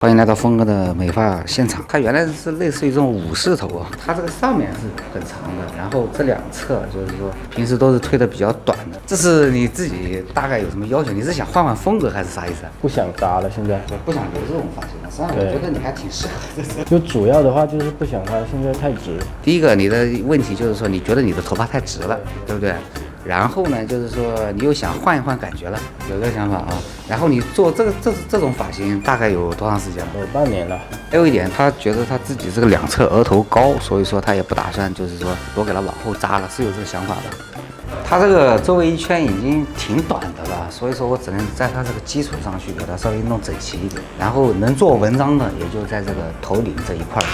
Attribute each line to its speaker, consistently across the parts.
Speaker 1: 欢迎来到峰哥的美发现场。它原来是类似于这种武士头啊，它这个上面是很长的，然后这两侧就是说平时都是推的比较短的。这是你自己大概有什么要求？你是想换换风格还是啥意思啊？
Speaker 2: 不想扎了，现在
Speaker 1: 不想留这种发型了。实际上我觉得你还挺适合的。
Speaker 2: 就主要的话就是不想它现在太直。
Speaker 1: 第一个，你的问题就是说你觉得你的头发太直了，对不对？然后呢，就是说你又想换一换感觉了，有这个想法啊。然后你做这种发型大概有多长时间了？
Speaker 2: 有半年了。
Speaker 1: 还有一点，他觉得他自己这个两侧额头高，所以说他也不打算就是说多给他往后扎了，是有这个想法的。他这个周围一圈已经挺短的了，所以说我只能在他这个基础上去给他稍微弄整齐一点，然后能做文章的也就在这个头顶这一块儿。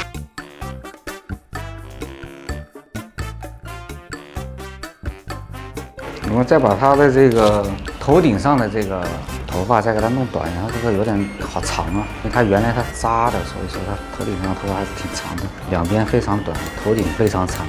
Speaker 1: 我们再把他的这个头顶上的这个头发再给它弄短，然后这个有点好长啊，因为它原来它扎的，所以说它头顶上的头发还是挺长的，两边非常短，头顶非常长。